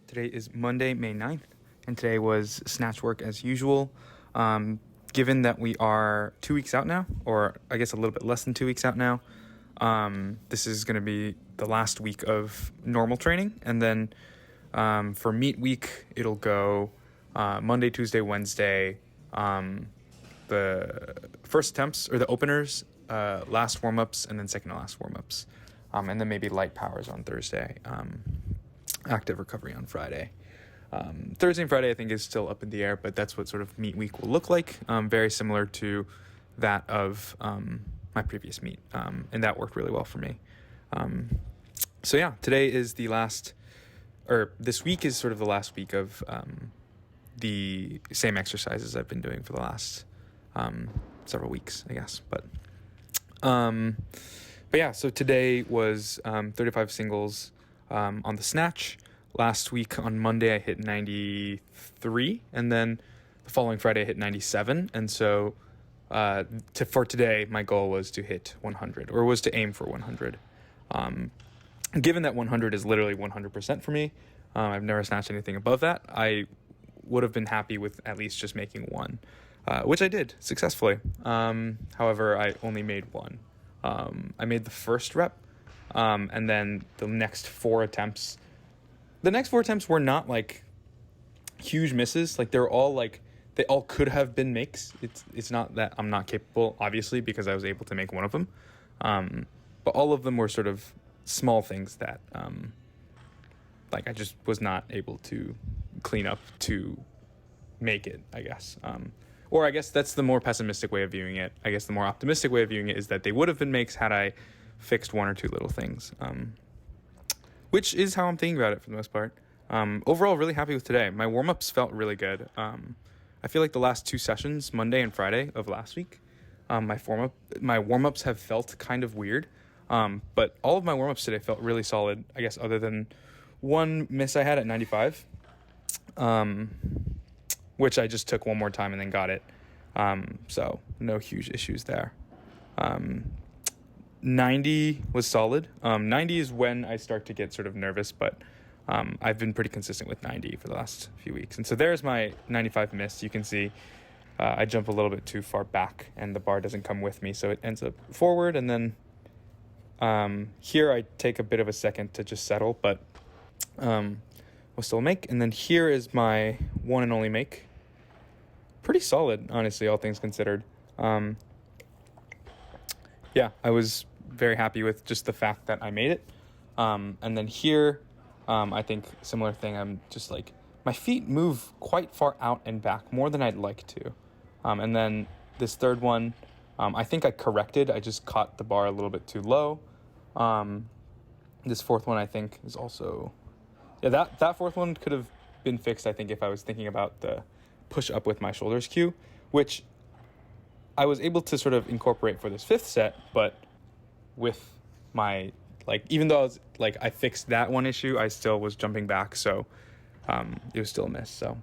Today is Monday, May 9th, and today was snatch work as usual. Given that we are 2 weeks out now, or I guess a little bit less than 2 weeks out now, this is going to be the last week of normal training. And then for meet week, it'll go Monday, Tuesday, Wednesday, the first attempts or the openers, last warm-ups, and then second to last warm-ups. And then maybe light powers on Thursday, active recovery on Friday. Thursday and Friday I think is still up in the air, but that's what sort of meet week will look like. Very similar to that of my previous meet, and that worked really well for me. So yeah, today is the last, or this week is sort of the last week of the same exercises I've been doing for the last several weeks, I guess. But yeah, so today was 35 singles on the snatch. Last week on Monday, I hit 93, and then the following Friday, I hit 97. And so for today, my goal was to hit 100, or was to aim for 100. Given that 100 is literally 100% for me, I've never snatched anything above that, I would have been happy with at least just making one, which I did successfully. However, I only made one. I made the first rep, and then the next four attempts were not like huge misses. Like they're all like, they all could have been makes. It's not that I'm not capable, obviously, because I was able to make one of them. But all of them were sort of small things that like I just was not able to clean up to make it, I guess. Or I guess that's the more pessimistic way of viewing it. I guess the more optimistic way of viewing it is that they would have been makes had I fixed one or two little things. Which is how I'm thinking about it for the most part. Overall, really happy with today. My warm-ups felt really good. I feel like the last two sessions, Monday and Friday of last week, my warm-ups have felt kind of weird. But all of my warm-ups today felt really solid, I guess, other than one miss I had at 95, which I just took one more time and then got it. So no huge issues there. 90 was solid. 90 is when I start to get sort of nervous, but I've been pretty consistent with 90 for the last few weeks. And so there's my 95 miss. You can see I jump a little bit too far back and the bar doesn't come with me, so it ends up forward. And then here I take a bit of a second to just settle, but we'll still make. And then here is my one and only make. Pretty solid, honestly, all things considered. Yeah, I was very happy with just the fact that I made it. And then here, I think similar thing. I'm just like, my feet move quite far out and back, more than I'd like to. And then this third one, I think I corrected. I just caught the bar a little bit too low. This fourth one, I think, is also... Yeah, that fourth one could have been fixed, I think, if I was thinking about the push up with my shoulders cue, which I was able to sort of incorporate for this fifth set, but with my, like, even though I fixed that one issue, I still was jumping back, so it was still a miss. So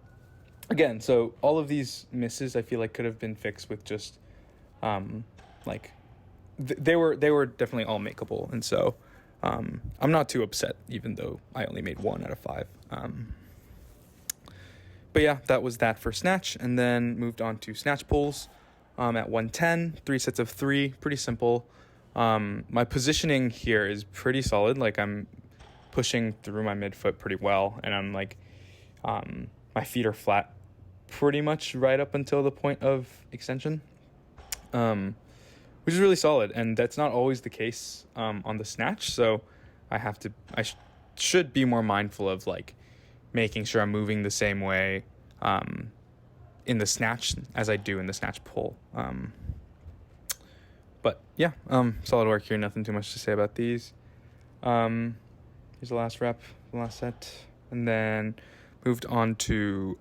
again, so all of these misses I feel like could have been fixed with just they were definitely all makeable, and so I'm not too upset, even though I only made 1 out of 5. But yeah, that was that for snatch, and then moved on to snatch pulls at 110, 3 sets of 3, pretty simple. My positioning here is pretty solid. Like I'm pushing through my midfoot pretty well, and I'm like, my feet are flat pretty much right up until the point of extension, which is really solid, and that's not always the case on the snatch. So I should be more mindful of like making sure I'm moving the same way in the snatch as I do in the snatch pull. But yeah, solid work here. Nothing too much to say about these. Here's the last rep, the last set, and then moved on to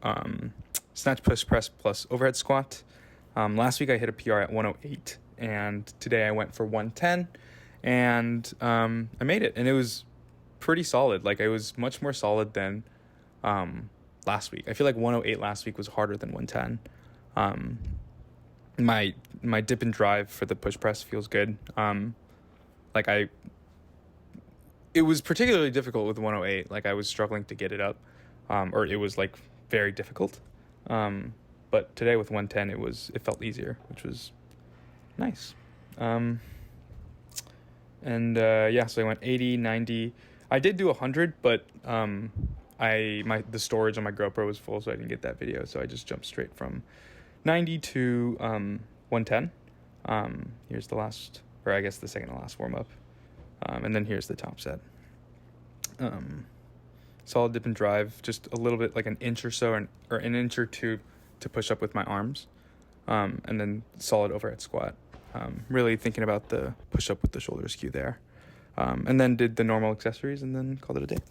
snatch push press plus overhead squat. Last week I hit a PR at 108, and today I went for 110, and I made it, and it was pretty solid. Like, it was much more solid than last week. I feel like 108 last week was harder than 110. My dip and drive for the push press feels good. It was particularly difficult with 108. Like, I was struggling to get it up. or it was like very difficult. But today with 110, it felt easier, which was nice. So I went 80, 90. I did do 100, but the storage on my GoPro was full, so I didn't get that video. So I just jumped straight from 90 to 110. Here's the last, or I guess the second to last warm up. And then here's the top set. Solid dip and drive, just a little bit, like an inch or so, or an inch or two to push up with my arms. And then solid overhead squat. Really thinking about the push up with the shoulder skew there. And then did the normal accessories and then called it a day.